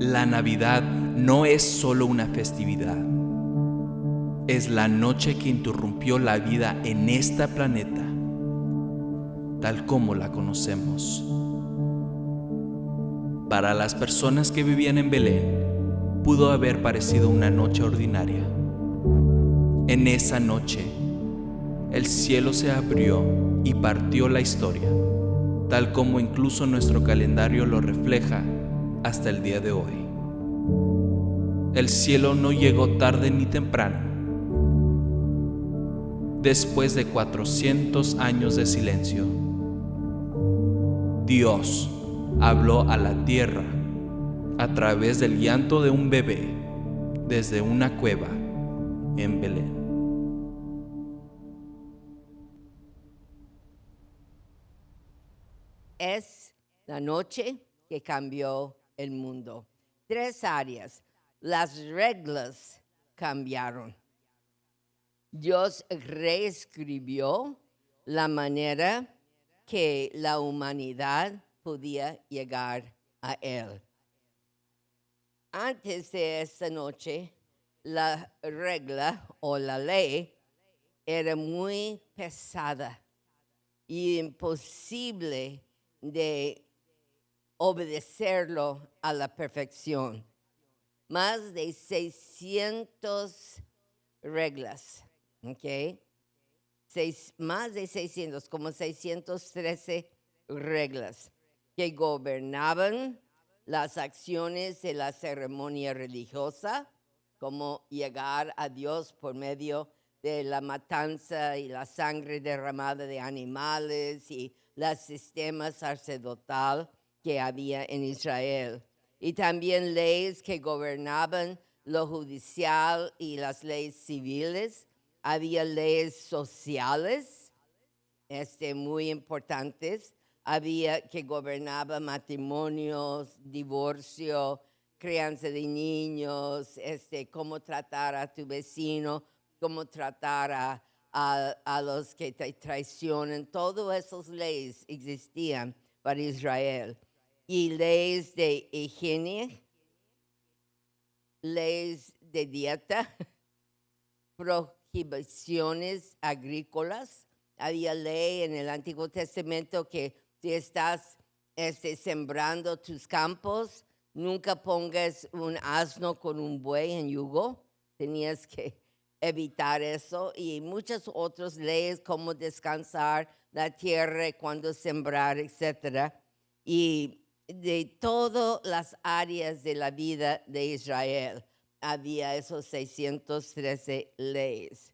La Navidad no es solo una festividad. Es la noche que interrumpió la vida en este planeta, tal como la conocemos. Para las personas que vivían en Belén, pudo haber parecido una noche ordinaria. En esa noche, el cielo se abrió y partió la historia, tal como incluso nuestro calendario lo refleja hasta el día de hoy. El cielo no llegó tarde ni temprano. Después de 400 años de silencio, Dios habló a la tierra a través del llanto de un bebé desde una cueva en Belén. Es la noche que cambió el mundo. 3 áreas. Las reglas cambiaron. Dios reescribió la manera que la humanidad podía llegar a Él. Antes de esta noche, la regla o la ley era muy pesada y imposible de obedecerlo a la perfección. Más de 600 reglas, ¿ok? Más de 600, como 613 reglas que gobernaban las acciones de la ceremonia religiosa, como llegar a Dios por medio de la matanza y la sangre derramada de animales y el sistema sacerdotal que había en Israel. Y también leyes que gobernaban lo judicial y las leyes civiles. Había leyes sociales, muy importantes. Había que gobernaba matrimonios, divorcio, crianza de niños, cómo tratar a tu vecino, cómo tratar a los que te traicionan. Todas esas leyes existían para Israel. Y leyes de higiene, leyes de dieta, prohibiciones agrícolas. Había ley en el Antiguo Testamento que si estás sembrando tus campos, nunca pongas un asno con un buey en yugo. Tenías que evitar eso. Y muchas otras leyes como descansar la tierra, cuando sembrar, etc. Y de todas las áreas de la vida de Israel había esos 613 leyes.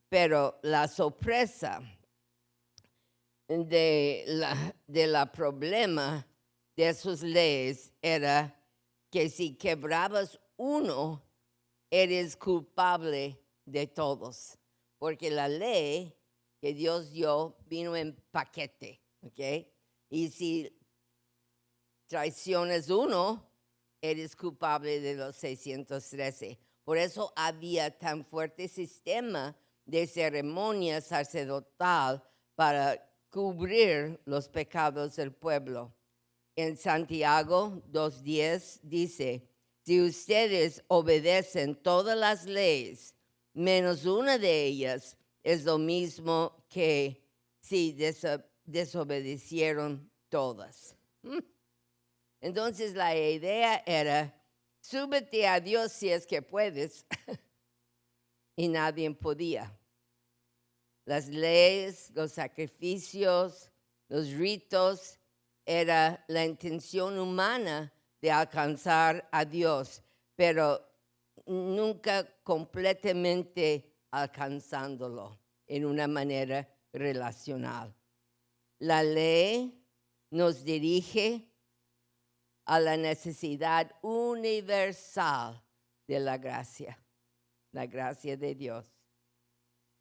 Pero la sorpresa de la problema de esas leyes era que si quebrabas uno, eres culpable de todos. Porque la ley que Dios dio vino en paquete, ¿ok? Y si traicionas uno, eres culpable de los 613. Por eso había tan fuerte sistema de ceremonia sacerdotal para cubrir los pecados del pueblo. En Santiago 2:10 dice, si ustedes obedecen todas las leyes, menos una de ellas, es lo mismo que si desobedecieron todas. Entonces la idea era, súbete a Dios si es que puedes. Y nadie podía. Las leyes, los sacrificios, los ritos, era la intención humana de alcanzar a Dios, pero nunca completamente alcanzándolo en una manera relacional. La ley nos dirige a la necesidad universal de la gracia de Dios.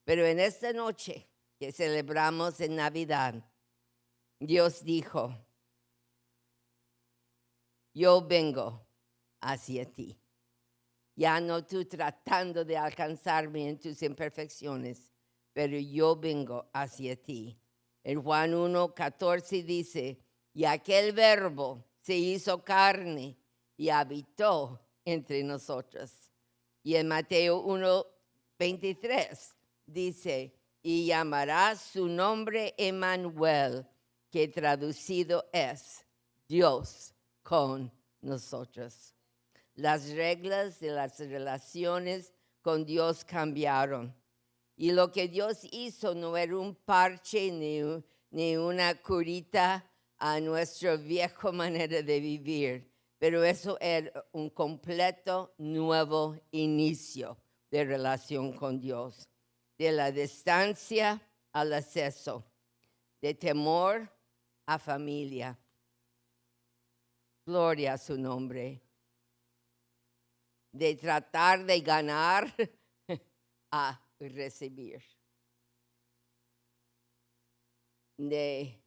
Pero en esta noche que celebramos en Navidad, Dios dijo, yo vengo hacia ti. Ya no tú tratando de alcanzarme en tus imperfecciones, pero yo vengo hacia ti. En Juan 1:14 dice, y aquel verbo se hizo carne y habitó entre nosotros. Y en Mateo 1:23 dice, y llamará su nombre Emmanuel, que traducido es Dios con nosotros. Las reglas de las relaciones con Dios cambiaron. Y lo que Dios hizo no era un parche ni una curita a nuestra vieja manera de vivir, pero eso era un completo nuevo inicio de relación con Dios, de la distancia al acceso, de temor a familia. Gloria a su nombre. De tratar de ganar a recibir. De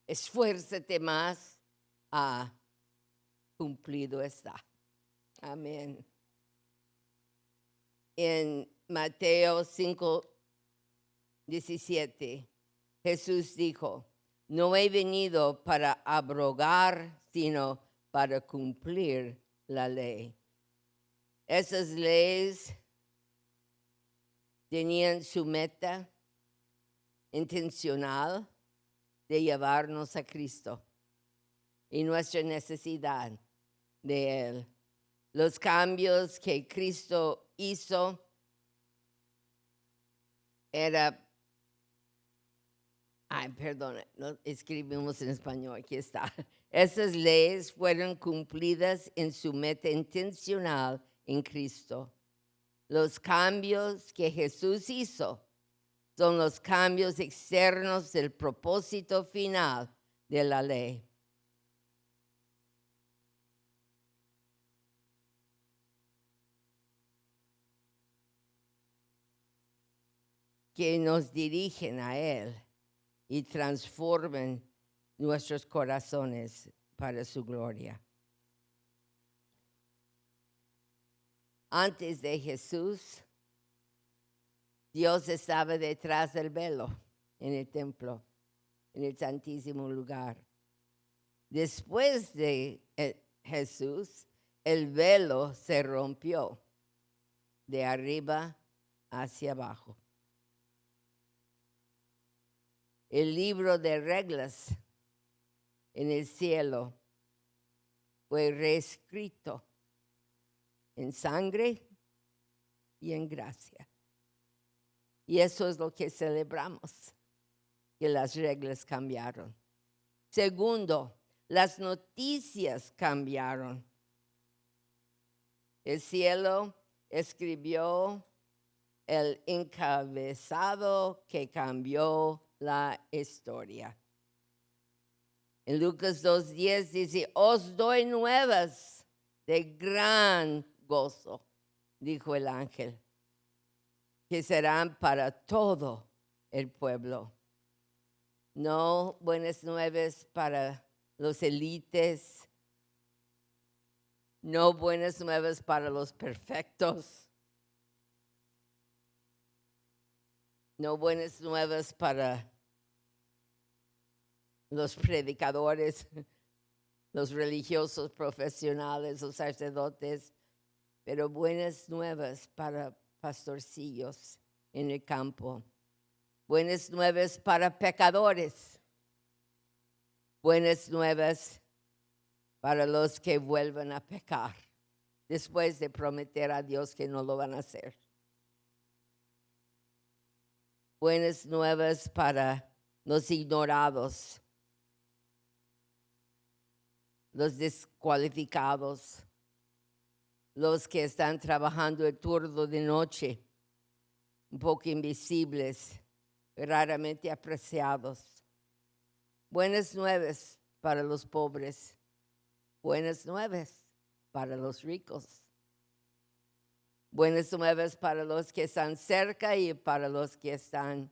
esfuérzate más a cumplido está. Amén. En Mateo 5:17, Jesús dijo, no he venido para abrogar, sino para cumplir la ley. Esas leyes tenían su meta intencional de llevarnos a Cristo y nuestra necesidad de Él. Los cambios que Cristo hizo no escribimos en español, aquí está. Esas leyes fueron cumplidas en su meta intencional en Cristo. Los cambios que Jesús hizo son los cambios externos del propósito final de la ley. Que nos dirigen a Él y transformen nuestros corazones para su gloria. Antes de Jesús, Dios estaba detrás del velo en el templo, en el santísimo lugar. Después de Jesús, el velo se rompió de arriba hacia abajo. El libro de reglas en el cielo fue reescrito en sangre y en gracia. Y eso es lo que celebramos, que las reglas cambiaron. Segundo, las noticias cambiaron. El cielo escribió el encabezado que cambió la historia. En Lucas 2:10 dice, os doy nuevas de gran gozo, dijo el ángel, que serán para todo el pueblo. No buenas nuevas para los élites, no buenas nuevas para los perfectos, no buenas nuevas para los predicadores, los religiosos profesionales, los sacerdotes, pero buenas nuevas para pastorcillos en el campo, buenas nuevas para pecadores, buenas nuevas para los que vuelvan a pecar después de prometer a Dios que no lo van a hacer. Buenas nuevas para los ignorados, los descualificados, los que están trabajando el turno de noche, un poco invisibles, raramente apreciados. Buenas nuevas para los pobres, buenas nuevas para los ricos, buenas nuevas para los que están cerca y para los que están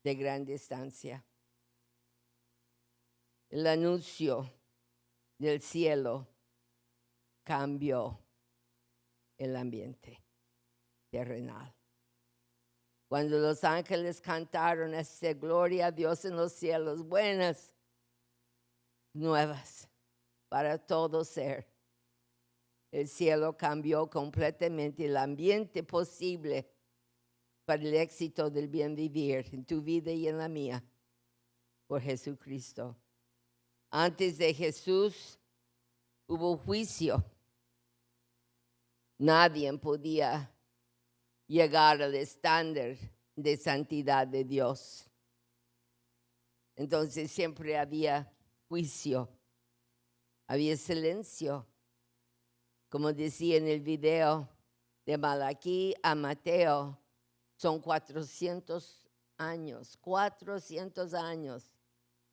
de gran distancia. El anuncio del cielo cambió el ambiente terrenal. Cuando los ángeles cantaron gloria a Dios en los cielos, buenas nuevas para todo ser. El cielo cambió completamente el ambiente posible para el éxito del bien vivir en tu vida y en la mía, por Jesucristo. Antes de Jesús hubo juicio. Nadie podía llegar al estándar de santidad de Dios. Entonces siempre había juicio, había silencio. Como decía en el video, de Malaquí a Mateo, son 400 años, 400 años,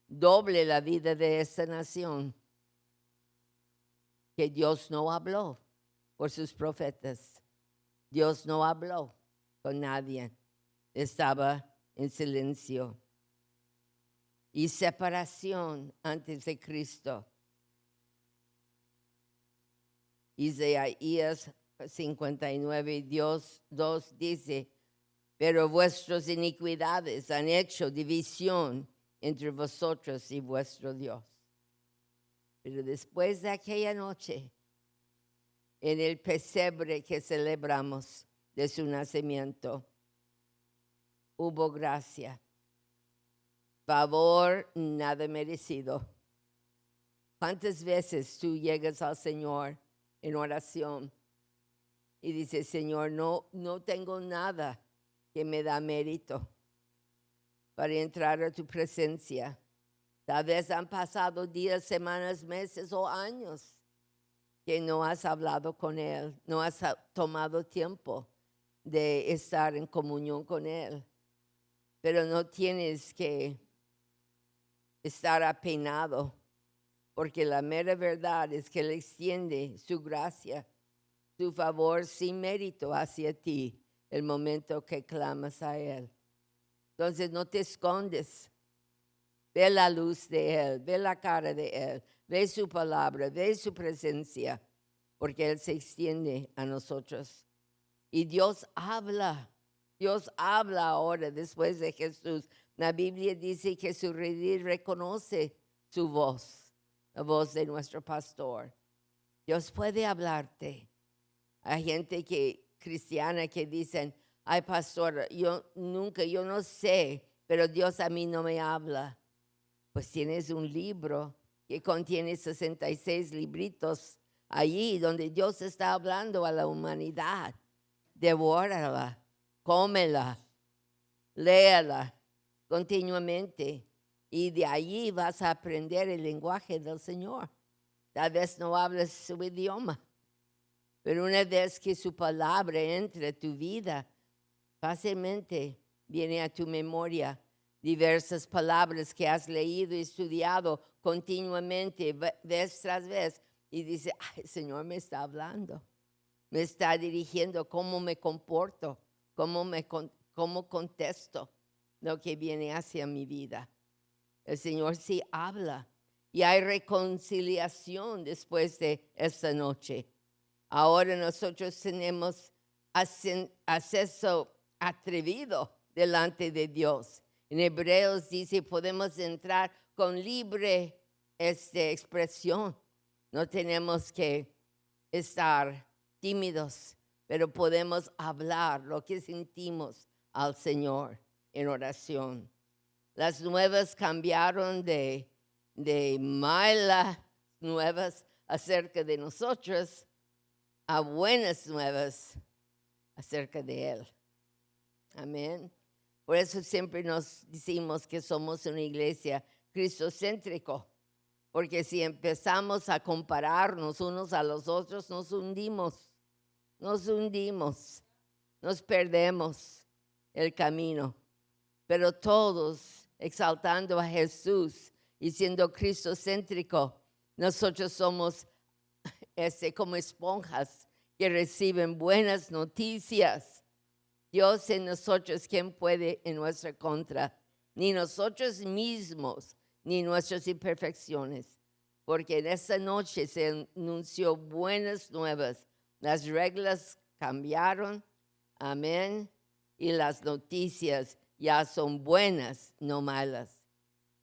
doble la vida de esta nación, que Dios no habló por sus profetas. Dios no habló con nadie, estaba en silencio. Y separación antes de Cristo. Isaías 59, Dios 2 dice, pero vuestras iniquidades han hecho división entre vosotros y vuestro Dios. Pero después de aquella noche, en el pesebre que celebramos de su nacimiento, hubo gracia, favor nada merecido. ¿Cuántas veces tú llegas al Señor en oración y dices, Señor, no tengo nada que me da mérito para entrar a tu presencia? Tal vez han pasado días, semanas, meses o años que no has hablado con Él, no has tomado tiempo de estar en comunión con Él, pero no tienes que estar apenado, porque la mera verdad es que Él extiende su gracia, su favor sin mérito hacia ti el momento que clamas a Él. Entonces no te escondes. Ve la luz de Él, ve la cara de Él, ve su palabra, ve su presencia, porque Él se extiende a nosotros. Y Dios habla ahora después de Jesús. La Biblia dice que su redil reconoce su voz, la voz de nuestro pastor. Dios puede hablarte. Hay gente cristiana que dicen, ay pastor, yo no sé, pero Dios a mí no me habla. Pues tienes un libro que contiene 66 libritos allí donde Dios está hablando a la humanidad. Devórala, cómela, léala continuamente y de allí vas a aprender el lenguaje del Señor. Tal vez no hables su idioma, pero una vez que su palabra entre a tu vida, fácilmente viene a tu memoria diversas palabras que has leído y estudiado continuamente, vez tras vez, y dice, ay, el Señor me está hablando, me está dirigiendo cómo me comporto, cómo contesto lo que viene hacia mi vida. El Señor sí habla y hay reconciliación después de esta noche. Ahora nosotros tenemos acceso atrevido delante de Dios. En Hebreos dice, podemos entrar con libre expresión. No tenemos que estar tímidos, pero podemos hablar lo que sentimos al Señor en oración. Las nuevas cambiaron de malas nuevas acerca de nosotros a buenas nuevas acerca de Él. Amén. Por eso siempre nos decimos que somos una iglesia cristocéntrica, porque si empezamos a compararnos unos a los otros, nos hundimos, nos perdemos el camino. Pero todos exaltando a Jesús y siendo cristocéntrico, nosotros somos como esponjas que reciben buenas noticias. Dios en nosotros, ¿quién puede en nuestra contra? Ni nosotros mismos, ni nuestras imperfecciones. Porque en esta noche se anunció buenas nuevas. Las reglas cambiaron, amén, y las noticias ya son buenas, no malas.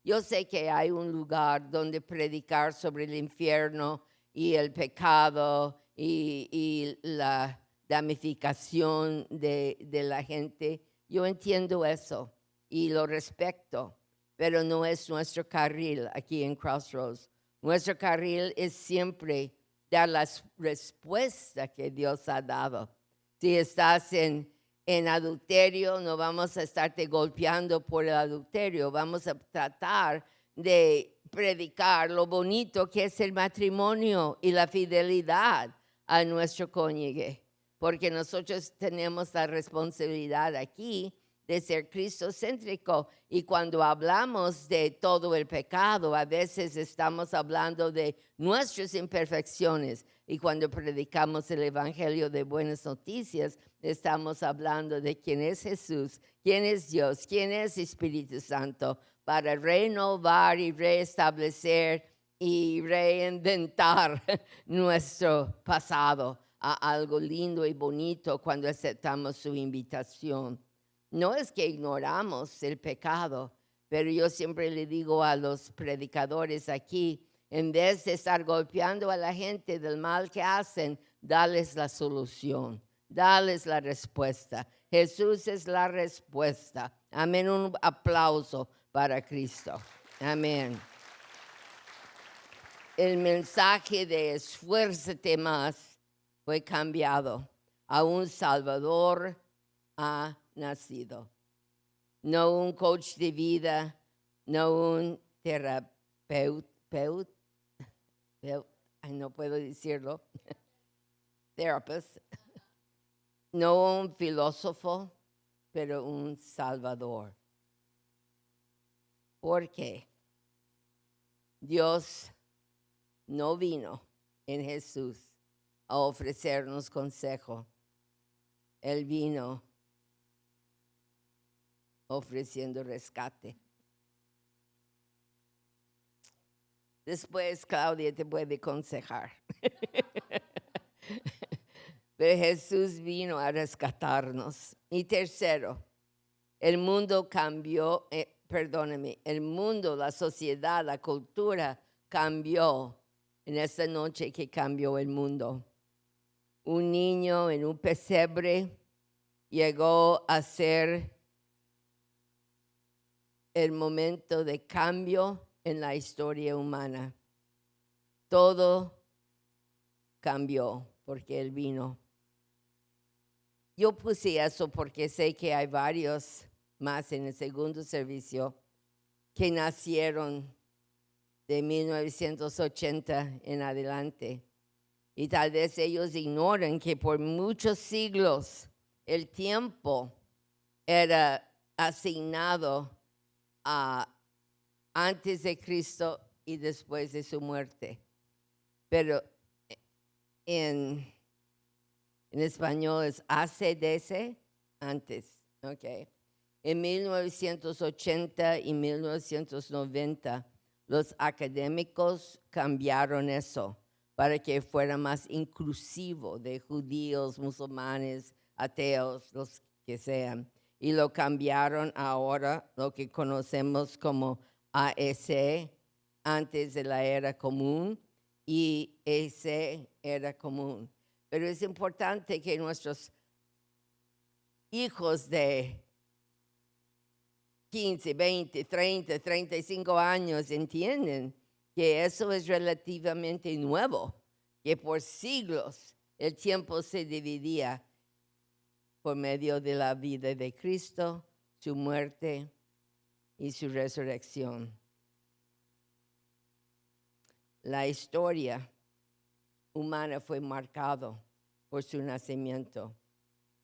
Yo sé que hay un lugar donde predicar sobre el infierno y el pecado y la damnificación de la gente. Yo entiendo eso y lo respeto, pero no es nuestro carril aquí en Crossroads. Nuestro carril es siempre dar la respuesta que Dios ha dado. Si estás en adulterio, no vamos a estarte golpeando por el adulterio, vamos a tratar de predicar lo bonito que es el matrimonio y la fidelidad a nuestro cónyuge, porque nosotros tenemos la responsabilidad aquí de ser cristocéntrico, y cuando hablamos de todo el pecado, a veces estamos hablando de nuestras imperfecciones, y cuando predicamos el evangelio de buenas noticias, estamos hablando de quién es Jesús, quién es Dios, quién es Espíritu Santo, para renovar y restablecer y reinventar nuestro pasado a algo lindo y bonito cuando aceptamos su invitación. No es que ignoramos el pecado, pero yo siempre le digo a los predicadores aquí, en vez de estar golpeando a la gente del mal que hacen, dales la solución, dales la respuesta. Jesús es la respuesta. Amén. Un aplauso para Cristo. Amén. El mensaje de esfuérzate más fue cambiado. A un Salvador ha nacido. No un coach de vida, no un terapeuta, no puedo decirlo, therapist, no un filósofo, pero un Salvador. Porque Dios no vino en Jesús a ofrecernos consejo. Él vino ofreciendo rescate. Después Claudia te puede aconsejar. Pero Jesús vino a rescatarnos. Y tercero, el mundo cambió, el mundo, la sociedad, la cultura cambió en esta noche que cambió el mundo. Un niño en un pesebre llegó a ser el momento de cambio en la historia humana. Todo cambió porque Él vino. Yo puse eso porque sé que hay varios más en el segundo servicio que nacieron de 1980 en adelante. Y tal vez ellos ignoran que por muchos siglos el tiempo era asignado antes de Cristo y después de su muerte. Pero en español es ACDC, antes, ¿ok? En 1980 y 1990, los académicos cambiaron eso para que fuera más inclusivo de judíos, musulmanes, ateos, los que sean. Y lo cambiaron ahora, lo que conocemos como AEC, antes de la era común, y EC, era común. Pero es importante que nuestros hijos de 15, 20, 30, 35 años entienden que eso es relativamente nuevo, que por siglos el tiempo se dividía por medio de la vida de Cristo, su muerte y su resurrección. La historia humana fue marcada por su nacimiento.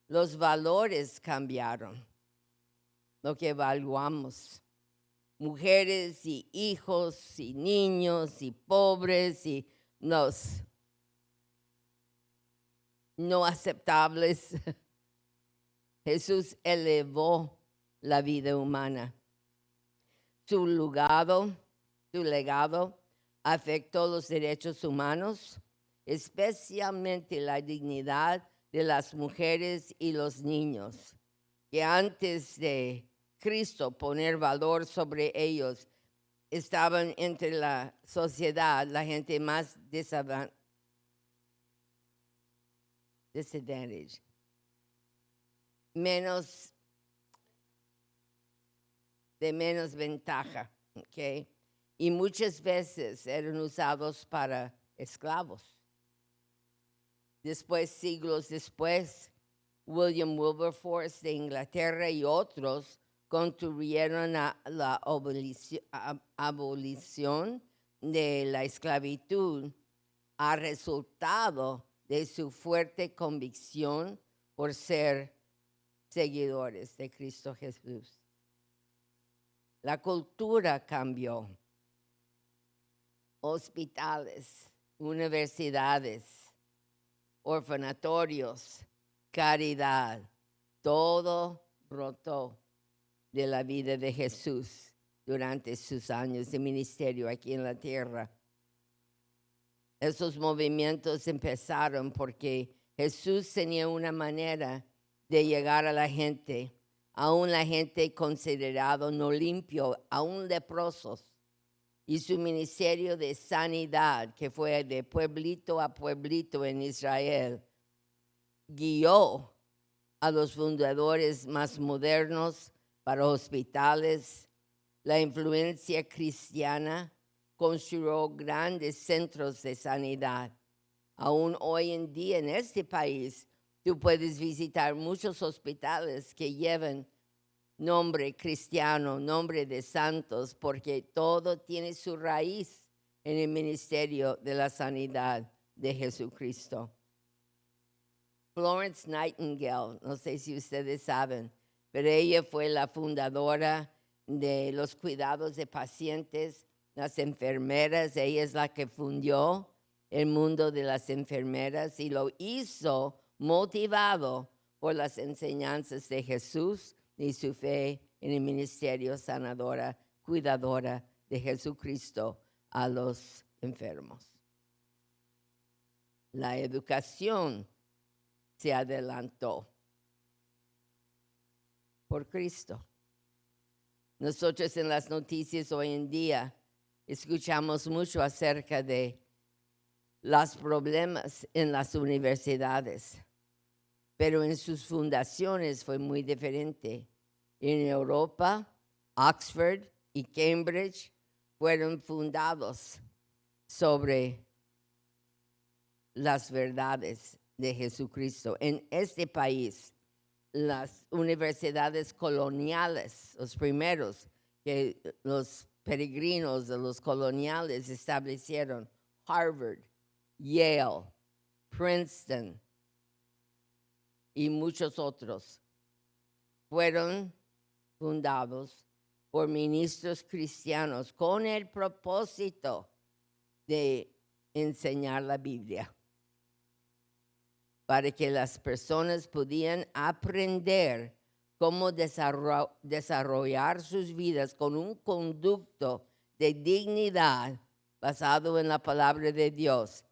Los valores cambiaron, lo que evaluamos. Mujeres y hijos y niños y pobres y los no aceptables. Jesús elevó la vida humana. Su legado afectó los derechos humanos, especialmente la dignidad de las mujeres y los niños, que antes de Cristo poner valor sobre ellos, estaban entre la sociedad, la gente más disadvantaged, de menos ventaja, ¿ok? Y muchas veces eran usados para esclavos. Después, siglos después, William Wilberforce de Inglaterra y otros contribuyeron a la abolición de la esclavitud a resultado de su fuerte convicción por ser seguidores de Cristo Jesús. La cultura cambió. Hospitales, universidades, orfanatorios, caridad, todo brotó de la vida de Jesús durante sus años de ministerio aquí en la tierra. Esos movimientos empezaron porque Jesús tenía una manera de llegar a la gente, aún la gente considerado no limpio, aún leprosos. Y su ministerio de sanidad, que fue de pueblito a pueblito en Israel, guió a los fundadores más modernos para hospitales. La influencia cristiana construyó grandes centros de sanidad. Aún hoy en día en este país, tú puedes visitar muchos hospitales que llevan nombre cristiano, nombre de santos, porque todo tiene su raíz en el ministerio de la sanidad de Jesucristo. Florence Nightingale, no sé si ustedes saben, pero ella fue la fundadora de los cuidados de pacientes, las enfermeras. Ella es la que fundó el mundo de las enfermeras y lo hizo motivado por las enseñanzas de Jesús y su fe en el ministerio sanadora, cuidadora de Jesucristo a los enfermos. La educación se adelantó por Cristo. Nosotros en las noticias hoy en día escuchamos mucho acerca de los problemas en las universidades, pero en sus fundaciones fue muy diferente. En Europa, Oxford y Cambridge fueron fundados sobre las verdades de Jesucristo. En este país, las universidades coloniales, los primeros que los peregrinos de los coloniales establecieron, Harvard, Yale, Princeton y muchos otros, fueron fundados por ministros cristianos con el propósito de enseñar la Biblia, para que las personas pudieran aprender cómo desarrollar sus vidas con un conducto de dignidad basado en la palabra de Dios,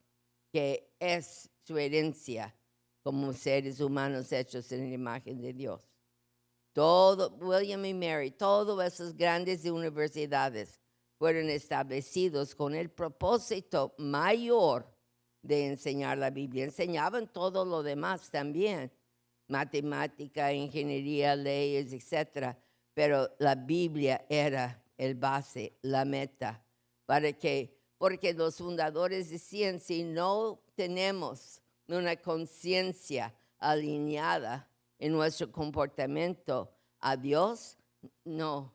que es su herencia como seres humanos hechos en la imagen de Dios. Todo, William y Mary, todas esas grandes universidades fueron establecidos con el propósito mayor de enseñar la Biblia. Enseñaban todo lo demás también, matemática, ingeniería, leyes, etc. Pero la Biblia era el base, la meta, porque los fundadores decían, si no tenemos una conciencia alineada en nuestro comportamiento a Dios, no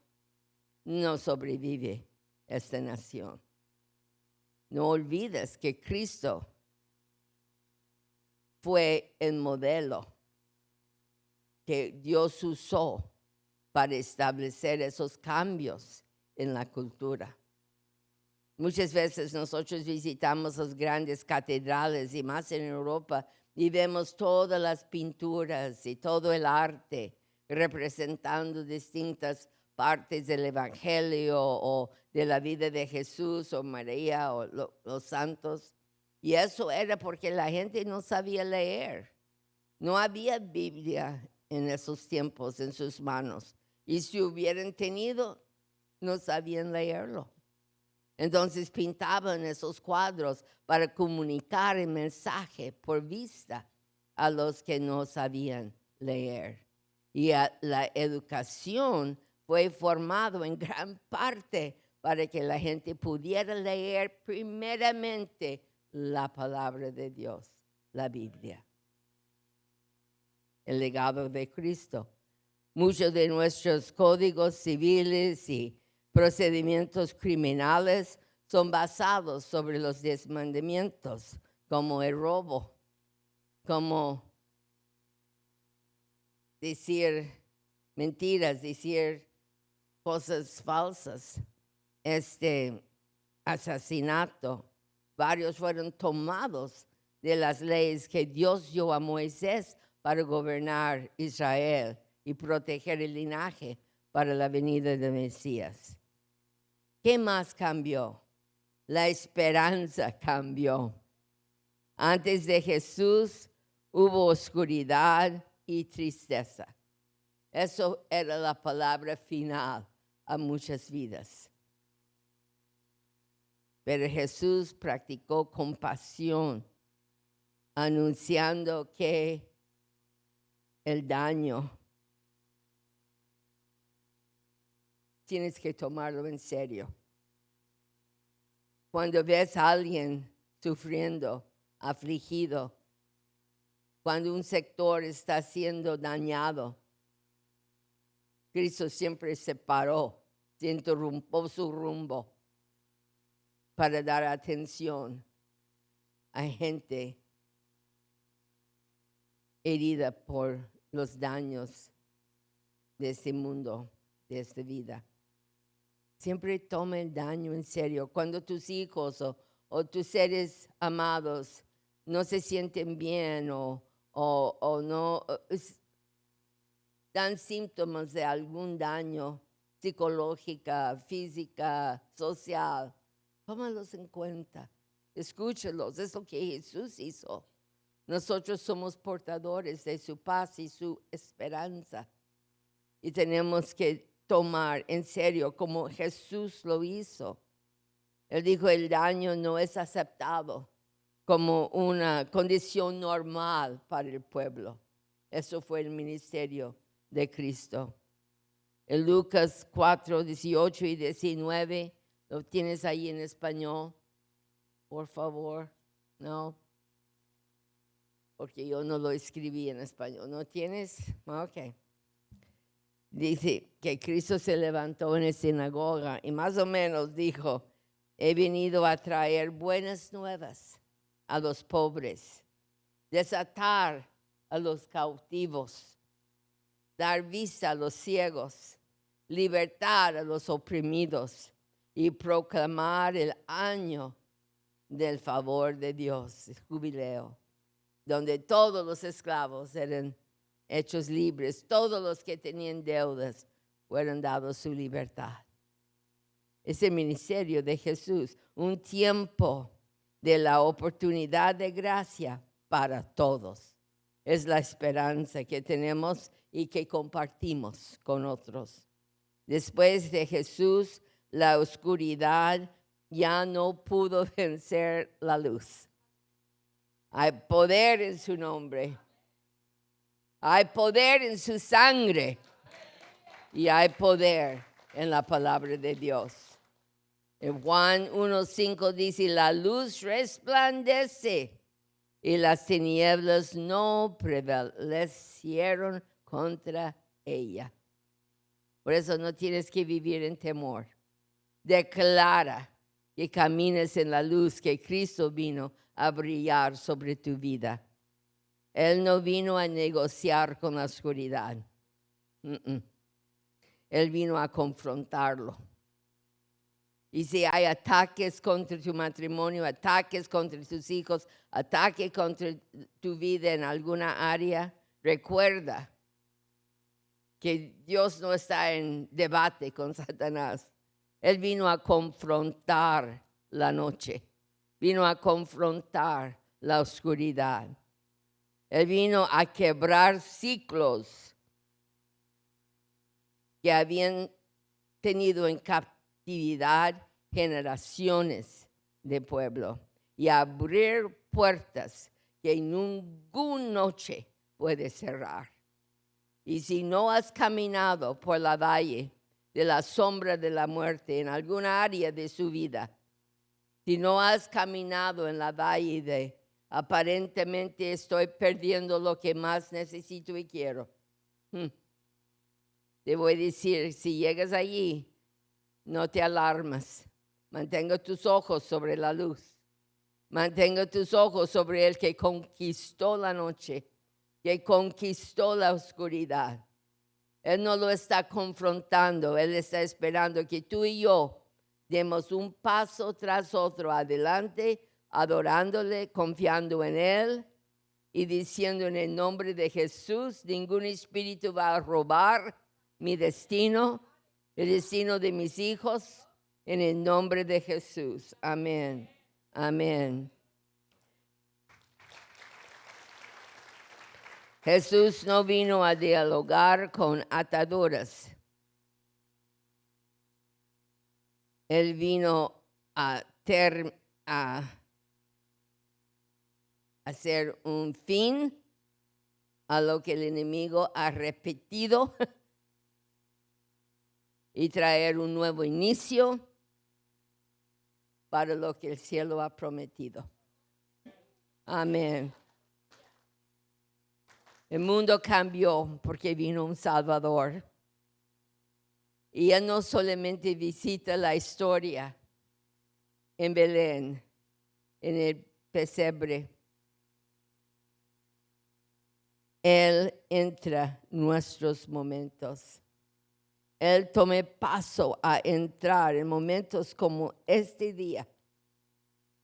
sobrevive esta nación. No olvides que Cristo fue el modelo que Dios usó para establecer esos cambios en la cultura. Muchas veces nosotros visitamos las grandes catedrales y más en Europa y vemos todas las pinturas y todo el arte representando distintas partes del Evangelio o de la vida de Jesús o María o los santos. Y eso era porque la gente no sabía leer. No había Biblia en esos tiempos en sus manos. Y si hubieran tenido, no sabían leerlo. Entonces pintaban esos cuadros para comunicar el mensaje por vista a los que no sabían leer. Y la educación fue formado en gran parte para que la gente pudiera leer primeramente la palabra de Dios, la Biblia. El legado de Cristo. Muchos de nuestros códigos civiles y procedimientos criminales son basados sobre los 10 mandamientos, como el robo, como decir mentiras, decir cosas falsas, asesinato. Varios fueron tomados de las leyes que Dios dio a Moisés para gobernar Israel y proteger el linaje para la venida del Mesías. ¿Qué más cambió? La esperanza cambió. Antes de Jesús hubo oscuridad y tristeza. Eso era la palabra final a muchas vidas. Pero Jesús practicó compasión, anunciando que el daño tienes que tomarlo en serio. Cuando ves a alguien sufriendo, afligido, cuando un sector está siendo dañado, Cristo siempre se paró, se interrumpió su rumbo para dar atención a gente herida por los daños de este mundo, de esta vida. Siempre toma el daño en serio. Cuando tus hijos o tus seres amados no se sienten bien o no dan síntomas de algún daño psicológica, física, social, tómalos en cuenta, escúchalos, es lo que Jesús hizo. Nosotros somos portadores de su paz y su esperanza y tenemos que tomar en serio como Jesús lo hizo. Él dijo, el daño no es aceptado como una condición normal para el pueblo. Eso fue el ministerio de Cristo. En Lucas 4, 18 y 19, ¿lo tienes ahí en español? Por favor, ¿no? Porque yo no lo escribí en español. ¿No tienes? Ok. Dice que Cristo se levantó en la sinagoga y más o menos dijo, he venido a traer buenas nuevas a los pobres, desatar a los cautivos, dar vista a los ciegos, libertar a los oprimidos y proclamar el año del favor de Dios, el jubileo, donde todos los esclavos eran hechos libres, todos los que tenían deudas fueron dados su libertad. Es el ministerio de Jesús, un tiempo de la oportunidad de gracia para todos. Es la esperanza que tenemos y que compartimos con otros. Después de Jesús, la oscuridad ya no pudo vencer la luz. Hay poder en su nombre. Hay poder en su sangre. Y hay poder en la palabra de Dios. En Juan 1:5 dice, la luz resplandece y las tinieblas no prevalecieron contra ella. Por eso no tienes que vivir en temor. Declara que camines en la luz, que Cristo vino a brillar sobre tu vida. Él no vino a negociar con la oscuridad. Él vino a confrontarlo. Y si hay ataques contra tu matrimonio, ataques contra tus hijos, ataques contra tu vida en alguna área, recuerda que Dios no está en debate con Satanás. Él vino a confrontar la noche, vino a confrontar la oscuridad. Él vino a quebrar ciclos que habían tenido en captividad generaciones de pueblo y abrir puertas que ninguna noche puede cerrar. Y si no has caminado por la valle de la sombra de la muerte en alguna área de su vida, si no has caminado en la valle de aparentemente estoy perdiendo lo que más necesito y quiero, te voy a decir, si llegas allí, no te alarmes. Mantenga tus ojos sobre la luz. Mantenga tus ojos sobre el que conquistó la noche, que conquistó la oscuridad. Él no lo está confrontando, Él está esperando que tú y yo demos un paso tras otro adelante, adorándole, confiando en Él y diciendo en el nombre de Jesús, ningún espíritu va a robar mi destino, el destino de mis hijos, en el nombre de Jesús. Amén. Amén. Jesús no vino a dialogar con ataduras. Él vino a hacer un fin a lo que el enemigo ha repetido y traer un nuevo inicio para lo que el cielo ha prometido. Amén. El mundo cambió porque vino un Salvador. Y Él no solamente visita la historia en Belén, en el pesebre. Él entra en nuestros momentos. Él tome paso a entrar en momentos como este día,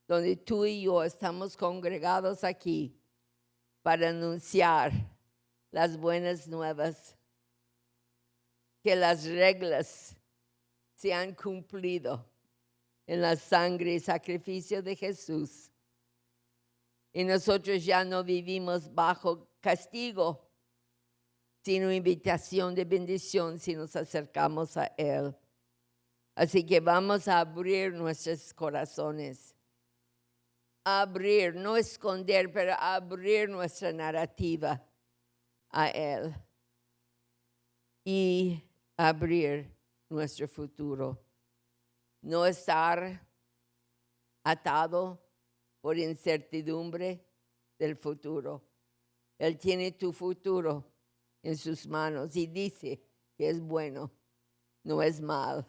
donde tú y yo estamos congregados aquí para anunciar las buenas nuevas, que las reglas se han cumplido en la sangre y sacrificio de Jesús. Y nosotros ya no vivimos bajo castigo, sino invitación de bendición si nos acercamos a Él. Así que vamos a abrir nuestros corazones. Abrir, no esconder, pero abrir nuestra narrativa a Él. Y abrir nuestro futuro. No estar atado por incertidumbre del futuro. Él tiene tu futuro en sus manos y dice que es bueno, no es mal.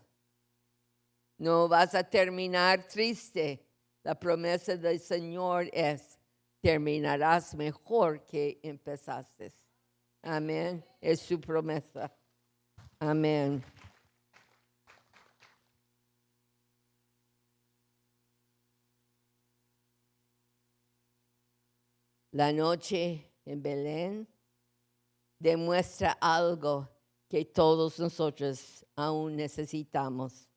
No vas a terminar triste. La promesa del Señor es, terminarás mejor que empezaste. Amén. Es su promesa. Amén. La noche en Belén demuestra algo que todos nosotros aún necesitamos.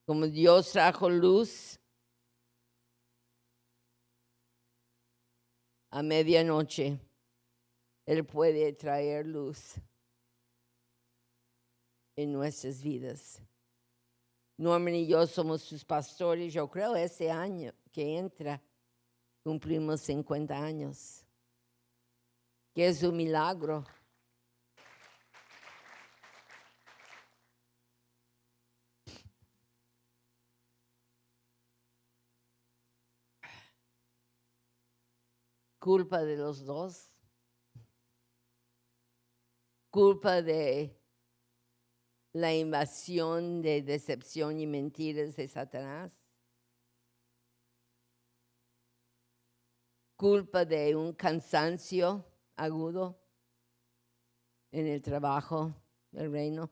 Como Dios trajo luz a medianoche, Él puede traer luz en nuestras vidas. Norman y yo somos sus pastores. Yo creo ese año que entra cumplimos 50 años, que es un milagro. Culpa de los dos. Culpa de la invasión de decepción y mentiras de Satanás. Culpa de un cansancio agudo en el trabajo del reino.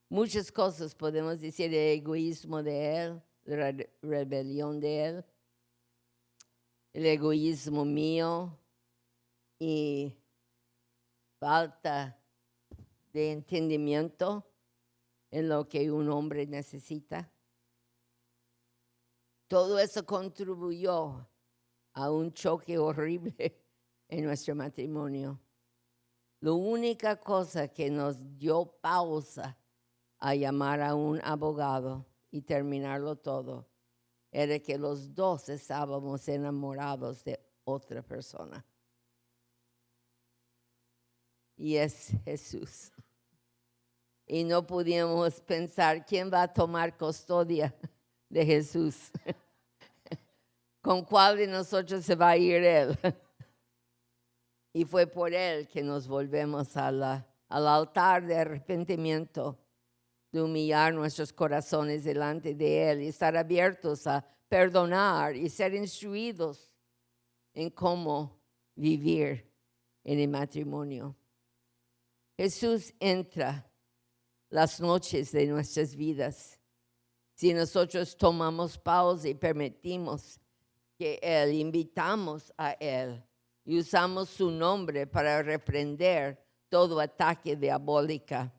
Muchas cosas podemos decir, el egoísmo de él, la rebelión de él, el egoísmo mío y falta de entendimiento en lo que un hombre necesita. Todo eso contribuyó a un choque horrible en nuestro matrimonio. La única cosa que nos dio pausa a llamar a un abogado y terminarlo todo, era que los dos estábamos enamorados de otra persona. Y es Jesús. Y no podíamos pensar quién va a tomar custodia de Jesús. ¿Con cuál de nosotros se va a ir él? Y fue por él que nos volvemos al altar de arrepentimiento, de humillar nuestros corazones delante de él y estar abiertos a perdonar y ser instruidos en cómo vivir en el matrimonio. Jesús entra las noches de nuestras vidas. Si nosotros tomamos pausa y permitimos que Él, invitamos a Él y usamos su nombre para reprender todo ataque diabólico.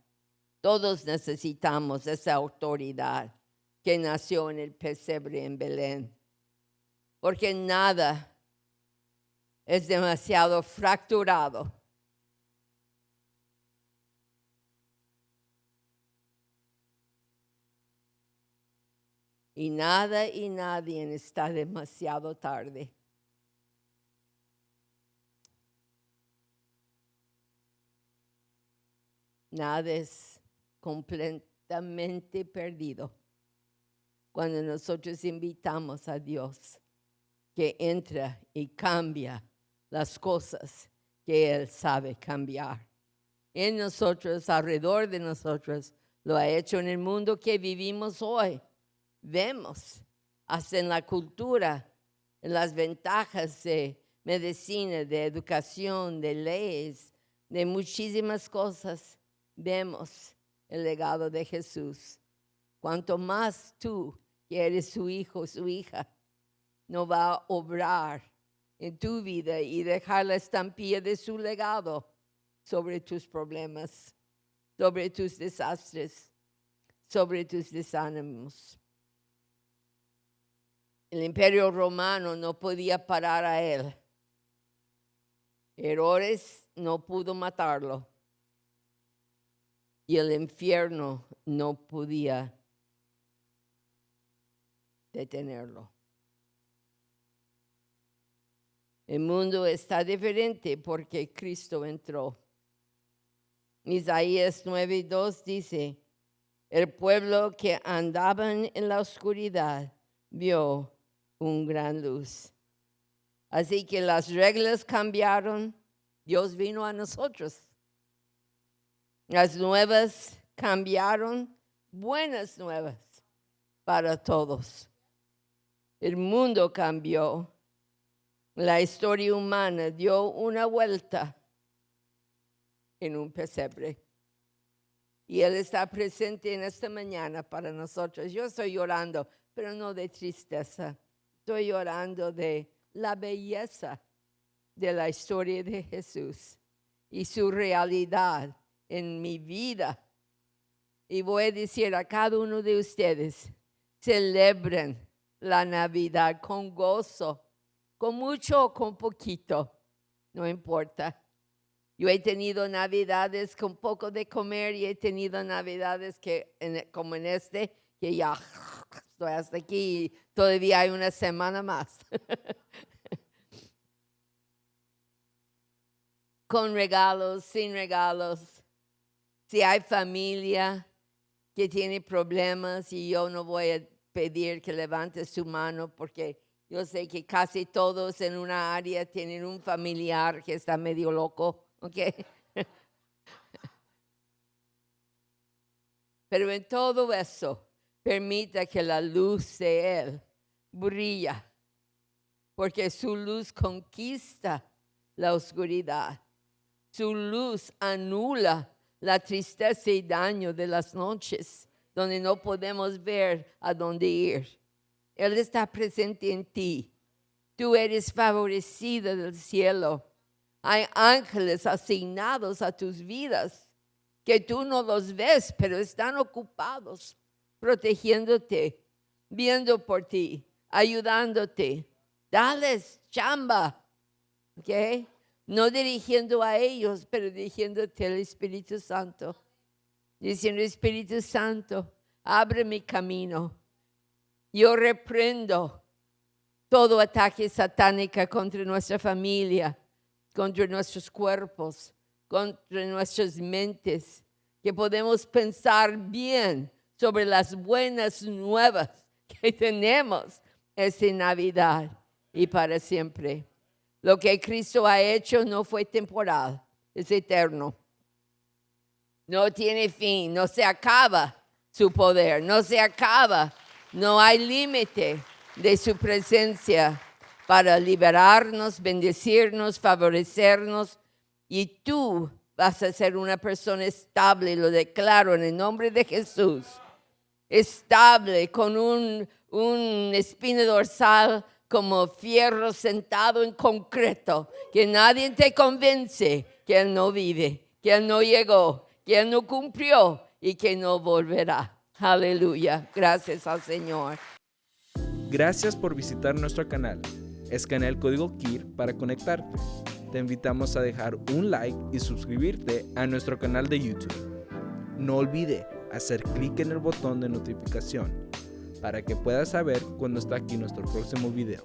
Todos necesitamos esa autoridad que nació en el pesebre en Belén, porque nada es demasiado fracturado. Y nada y nadie está demasiado tarde. Nada es completamente perdido cuando nosotros invitamos a Dios que entra y cambia las cosas que Él sabe cambiar. En nosotros, alrededor de nosotros, lo ha hecho en el mundo que vivimos hoy. Vemos hasta en la cultura, en las ventajas de medicina, de educación, de leyes, de muchísimas cosas. Vemos el legado de Jesús. Cuanto más tú, que eres su hijo, su hija, no va a obrar en tu vida y dejar la estampilla de su legado sobre tus problemas, sobre tus desastres, sobre tus desánimos. El imperio romano no podía parar a él. Herodes no pudo matarlo. Y el infierno no podía detenerlo. El mundo está diferente porque Cristo entró. Isaías 9:2 dice, el pueblo que andaban en la oscuridad vio una gran luz. Así que las reglas cambiaron, Dios vino a nosotros. Las nuevas cambiaron, buenas nuevas para todos. El mundo cambió. La historia humana dio una vuelta en un pesebre. Y Él está presente en esta mañana para nosotros. Yo estoy llorando, pero no de tristeza. Estoy llorando de la belleza de la historia de Jesús y su realidad en mi vida. Y voy a decir a cada uno de ustedes, celebren la Navidad con gozo, con mucho o con poquito, no importa. Yo he tenido Navidades con poco de comer y he tenido Navidades que, como en que ya estoy hasta aquí y todavía hay una semana más. Con regalos, sin regalos. Si hay familia que tiene problemas y yo no voy a pedir que levante su mano porque yo sé que casi todos en una área tienen un familiar que está medio loco, ¿ok? Pero en todo eso, permita que la luz de Él brilla, porque su luz conquista la oscuridad. Su luz anula la tristeza y daño de las noches, donde no podemos ver a dónde ir. Él está presente en ti. Tú eres favorecida del cielo. Hay ángeles asignados a tus vidas que tú no los ves, pero están ocupados protegiéndote, viendo por ti, ayudándote. Dales chamba, ¿ok? No dirigiendo a ellos, pero dirigiéndote al Espíritu Santo. diciendo, Espíritu Santo, abre mi camino. Yo reprendo todo ataque satánico contra nuestra familia, contra nuestros cuerpos, contra nuestras mentes, que podemos pensar bien sobre las buenas nuevas que tenemos esta Navidad y para siempre. Lo que Cristo ha hecho no fue temporal, es eterno. No tiene fin, no se acaba su poder, no se acaba, no hay límite de su presencia para liberarnos, bendecirnos, favorecernos. Y tú vas a ser una persona estable, lo declaro en el nombre de Jesús. Estable, con un espina dorsal como fierro sentado en concreto, que nadie te convence que Él no vive, que Él no llegó, que Él no cumplió y que no volverá. Aleluya. Gracias al Señor. Gracias por visitar nuestro canal. Escanea el código KIR para conectarte. Te invitamos a dejar un like y suscribirte a nuestro canal de YouTube. No olvide hacer clic en el botón de notificación para que puedas saber cuando está aquí nuestro próximo video.